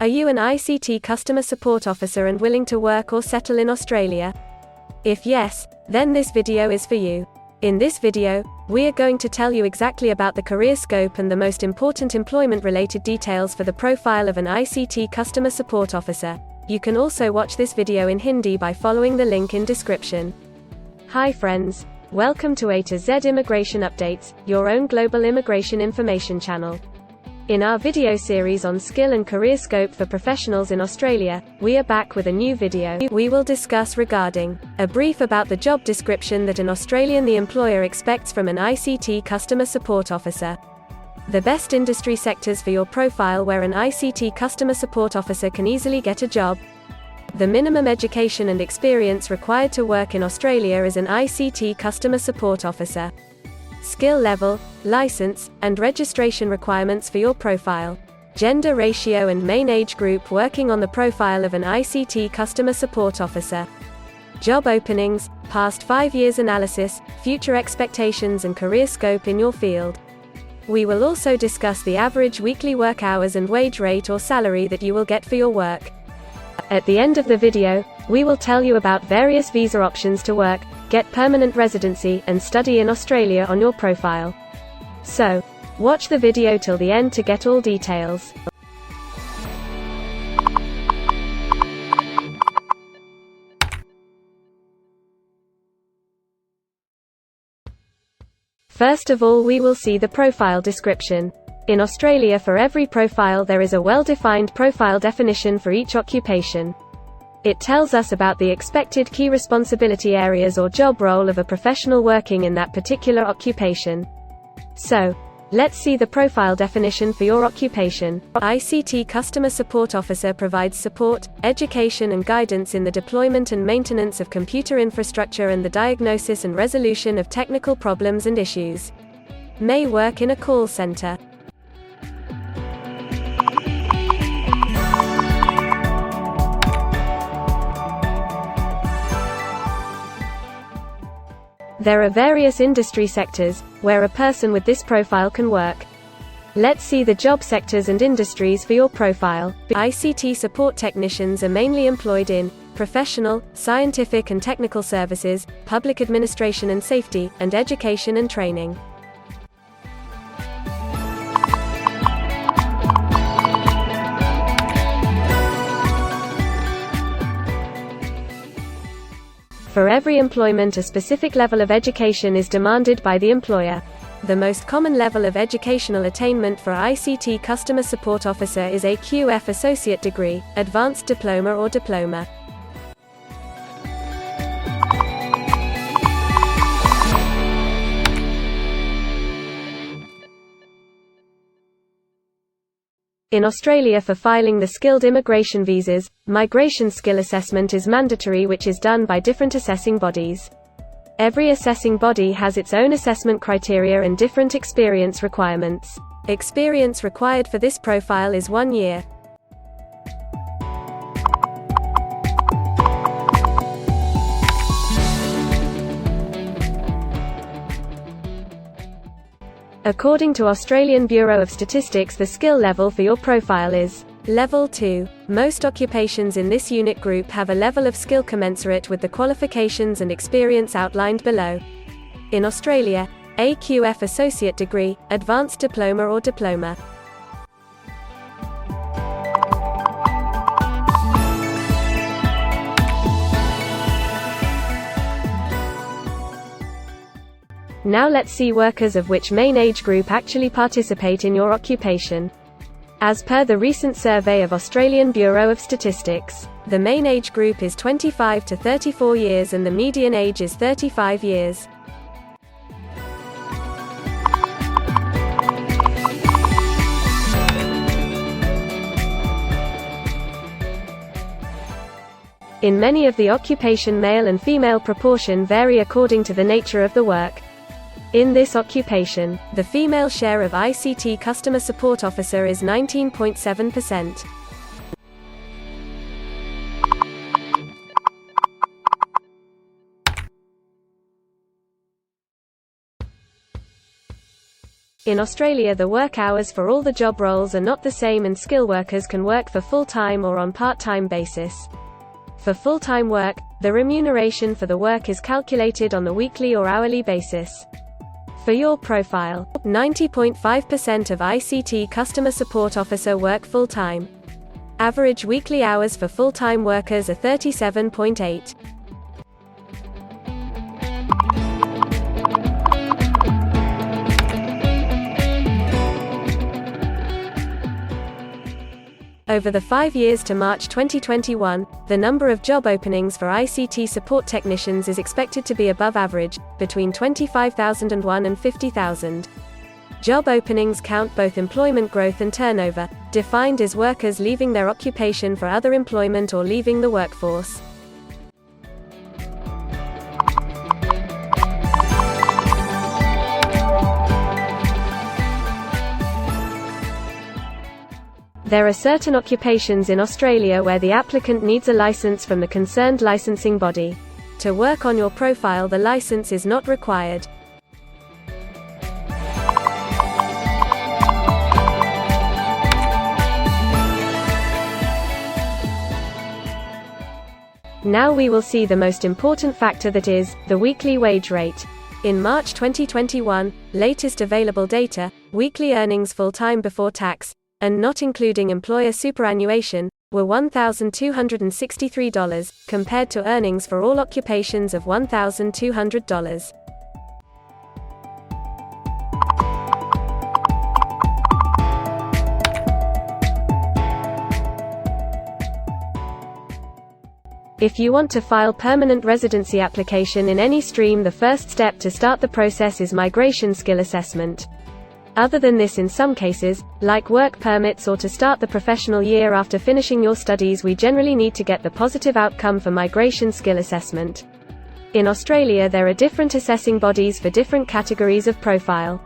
Are you an ICT Customer Support Officer and willing to work or settle in Australia? If yes, then this video is for you. In this video, we are going to tell you exactly about the career scope and the most important employment-related details for the profile of an ICT Customer Support Officer. You can also watch this video in Hindi by following the link in description. Hi friends, welcome to A to Z Immigration Updates, your own global immigration information channel. In our video series on skill and career scope for professionals in Australia, we are back with a new video. We will discuss regarding a brief about the job description that an Australian the employer expects from an ICT Customer Support Officer. The best industry sectors for your profile where an ICT Customer Support Officer can easily get a job. The minimum education and experience required to work in Australia as an ICT Customer Support Officer. Skill level, license, and registration requirements for your profile. Gender ratio and main age group working on the profile of an ICT Customer Support Officer. Job openings, past 5 years analysis, future expectations and career scope in your field. We will also discuss the average weekly work hours and wage rate or salary that you will get for your work. At the end of the video, we will tell you about various visa options to work, get permanent residency, and study in Australia on your profile. So, watch the video till the end to get all details. First of all, we will see the profile description. In Australia, for every profile there is a well-defined profile definition for each occupation. It tells us about the expected key responsibility areas or job role of a professional working in that particular occupation. So, let's see the profile definition for your occupation. ICT Customer Support Officer provides support, education and guidance in the deployment and maintenance of computer infrastructure and the diagnosis and resolution of technical problems and issues. May work in a call center. There are various industry sectors where a person with this profile can work. Let's see the job sectors and industries for your profile. ICT support technicians are mainly employed in professional, scientific and technical services, public administration and safety, and education and training. For every employment, a specific level of education is demanded by the employer. The most common level of educational attainment for ICT Customer Support Officer is a QF Associate Degree, Advanced Diploma or Diploma. In Australia, for filing the skilled immigration visas, migration skill assessment is mandatory, which is done by different assessing bodies. Every assessing body has its own assessment criteria and different experience requirements. Experience required for this profile is 1 year. According to Australian Bureau of Statistics, the skill level for your profile is Level 2. Most occupations in this unit group have a level of skill commensurate with the qualifications and experience outlined below. In Australia, a QF Associate Degree, Advanced Diploma or Diploma. Now let's see workers of which main age group actually participate in your occupation. As per the recent survey of Australian Bureau of Statistics, the main age group is 25 to 34 years and the median age is 35 years. In many of the occupation, male and female proportion vary according to the nature of the work. In this occupation, the female share of ICT Customer Support Officer is 19.7%. In Australia, the work hours for all the job roles are not the same, and skill workers can work for full-time or on part-time basis. For full-time work, the remuneration for the work is calculated on the weekly or hourly basis. For your profile, 90.5% of ICT Customer Support Officer work full-time. Average weekly hours for full-time workers are 37.8. Over the 5 years to March 2021, the number of job openings for ICT support technicians is expected to be above average, between 25,001 and 50,000. Job openings count both employment growth and turnover, defined as workers leaving their occupation for other employment or leaving the workforce. There are certain occupations in Australia where the applicant needs a license from the concerned licensing body. To work on your profile, the license is not required. Now we will see the most important factor, that is, the weekly wage rate. In March 2021, latest available data, weekly earnings full-time before tax, and not including employer superannuation, were $1,263, compared to earnings for all occupations of $1,200. If you want to file permanent residency application in any stream, the first step to start the process is migration skill assessment. Other than this, in some cases, like work permits or to start the professional year after finishing your studies, we generally need to get the positive outcome for migration skill assessment. In Australia, there are different assessing bodies for different categories of profile.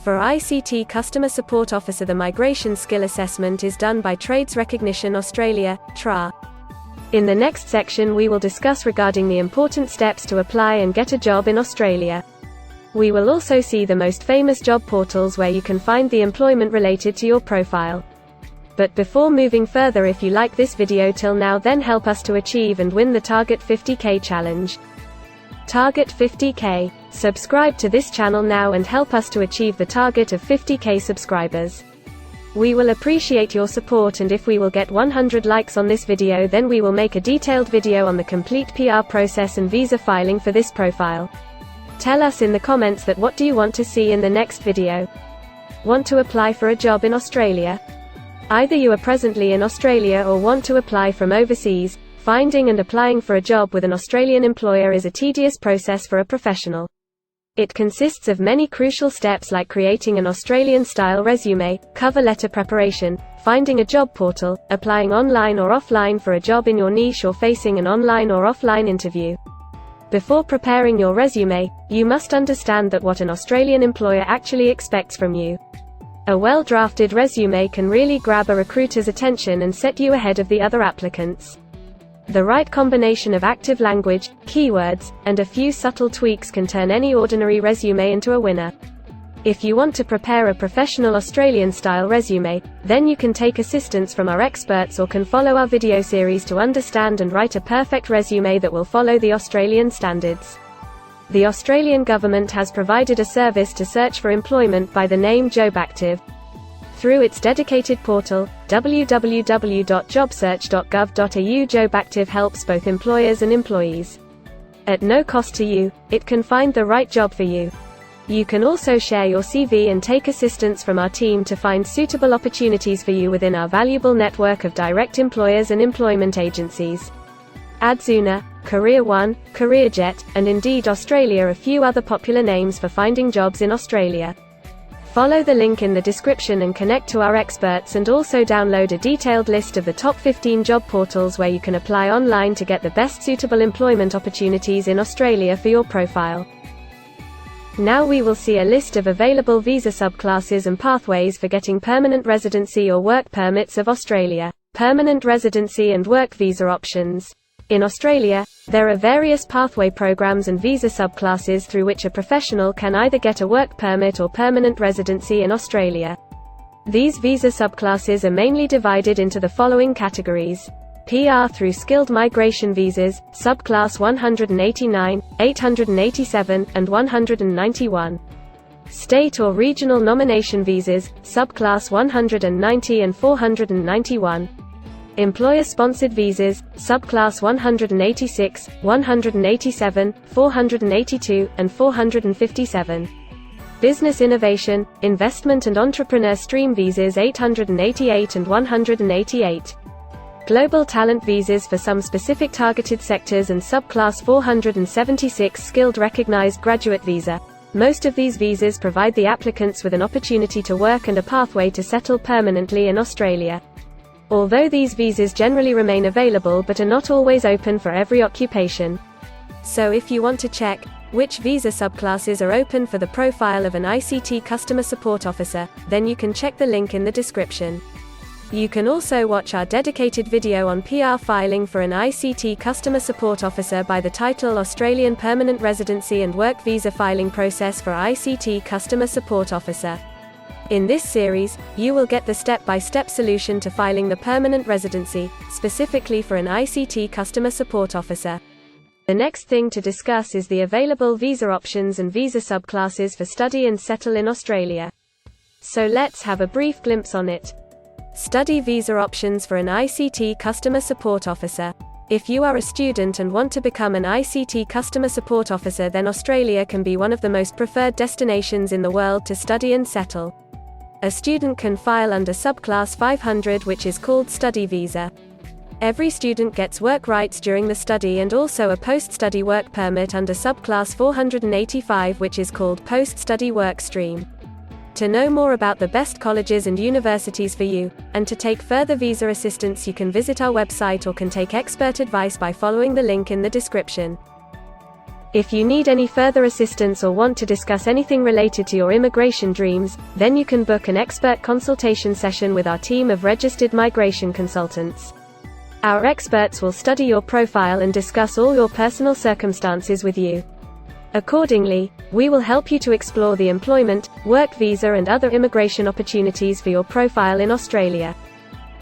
For ICT Customer Support Officer, the migration skill assessment is done by Trades Recognition Australia, TRA. In the next section, we will discuss regarding the important steps to apply and get a job in Australia. We will also see the most famous job portals where you can find the employment related to your profile. But before moving further, if you like this video till now, then help us to achieve and win the Target 50K challenge. Target 50K. Subscribe to this channel now and help us to achieve the target of 50K subscribers. We will appreciate your support, and if we will get 100 likes on this video, then we will make a detailed video on the complete PR process and visa filing for this profile. Tell us in the comments that what do you want to see in the next video. Want to apply for a job in Australia? Either you are presently in Australia or want to apply from overseas. Finding and applying for a job with an Australian employer is a tedious process for a professional. It consists of many crucial steps like creating an Australian-style resume, cover letter preparation, finding a job portal, applying online or offline for a job in your niche, or facing an online or offline interview. Before preparing your resume, you must understand that what an Australian employer actually expects from you. A well-drafted resume can really grab a recruiter's attention and set you ahead of the other applicants. The right combination of active language, keywords, and a few subtle tweaks can turn any ordinary resume into a winner. If you want to prepare a professional Australian-style resume, then you can take assistance from our experts or can follow our video series to understand and write a perfect resume that will follow the Australian standards. The Australian government has provided a service to search for employment by the name JobActive. Through its dedicated portal, www.jobsearch.gov.au, JobActive helps both employers and employees. At no cost to you, it can find the right job for you. You can also share your CV and take assistance from our team to find suitable opportunities for you within our valuable network of direct employers and employment agencies. Adzuna, Career One, CareerJet, and Indeed Australia are a few other popular names for finding jobs in Australia. Follow the link in the description and connect to our experts, and also download a detailed list of the top 15 job portals where you can apply online to get the best suitable employment opportunities in Australia for your profile. Now we will see a list of available visa subclasses and pathways for getting permanent residency or work permits of Australia. Permanent residency and work visa options. In Australia, there are various pathway programs and visa subclasses through which a professional can either get a work permit or permanent residency in Australia. These visa subclasses are mainly divided into the following categories: PR through skilled migration visas, subclass 189, 887, and 191. State or regional nomination visas, subclass 190 and 491. Employer-sponsored visas, subclass 186, 187, 482, and 457. Business innovation, investment and entrepreneur stream visas 888 and 188. Global talent visas for some specific targeted sectors and subclass 476 skilled recognized graduate visa. Most of these visas provide the applicants with an opportunity to work and a pathway to settle permanently in Australia. Although these visas generally remain available but are not always open for every occupation. So if you want to check which visa subclasses are open for the profile of an ICT Customer Support Officer, then you can check the link in the description. You can also watch our dedicated video on PR filing for an ICT Customer Support Officer by the title Australian Permanent Residency and Work Visa Filing Process for ICT Customer Support Officer. In this series, you will get the step-by-step solution to filing the permanent residency, specifically for an ICT Customer Support Officer. The next thing to discuss is the available visa options and visa subclasses for study and settle in Australia. So let's have a brief glimpse on it. Study visa options for an ICT Customer Support Officer. If you are a student and want to become an ICT Customer Support Officer, then Australia can be one of the most preferred destinations in the world to study and settle. A student can file under subclass 500, which is called study visa. Every student gets work rights during the study and also a post-study work permit under subclass 485, which is called post-study work stream. To know more about the best colleges and universities for you, and to take further visa assistance, you can visit our website or can take expert advice by following the link in the description. If you need any further assistance or want to discuss anything related to your immigration dreams, then you can book an expert consultation session with our team of registered migration consultants. Our experts will study your profile and discuss all your personal circumstances with you. Accordingly, we will help you to explore the employment, work visa and other immigration opportunities for your profile in Australia.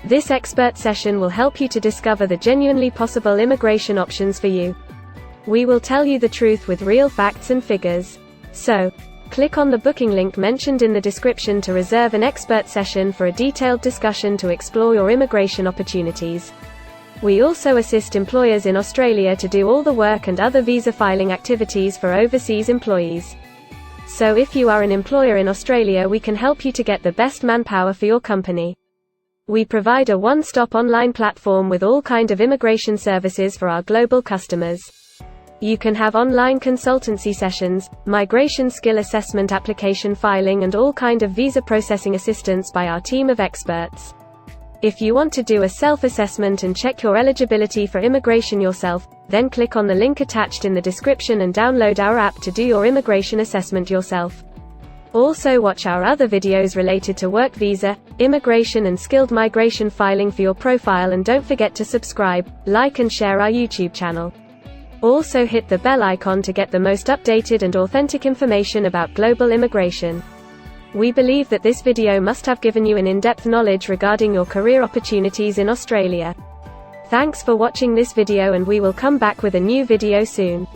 This expert session will help you to discover the genuinely possible immigration options for you. We will tell you the truth with real facts and figures. So, click on the booking link mentioned in the description to reserve an expert session for a detailed discussion to explore your immigration opportunities. We also assist employers in Australia to do all the work and other visa filing activities for overseas employees. So if you are an employer in Australia, we can help you to get the best manpower for your company. We provide a one-stop online platform with all kind of immigration services for our global customers. You can have online consultancy sessions, migration skill assessment, application filing and all kind of visa processing assistance by our team of experts. If you want to do a self-assessment and check your eligibility for immigration yourself, then click on the link attached in the description and download our app to do your immigration assessment yourself. Also watch our other videos related to work visa, immigration and skilled migration filing for your profile, and don't forget to subscribe, like and share our YouTube channel. Also hit the bell icon to get the most updated and authentic information about global immigration. We believe that this video must have given you an in-depth knowledge regarding your career opportunities in Australia. Thanks for watching this video, and we will come back with a new video soon.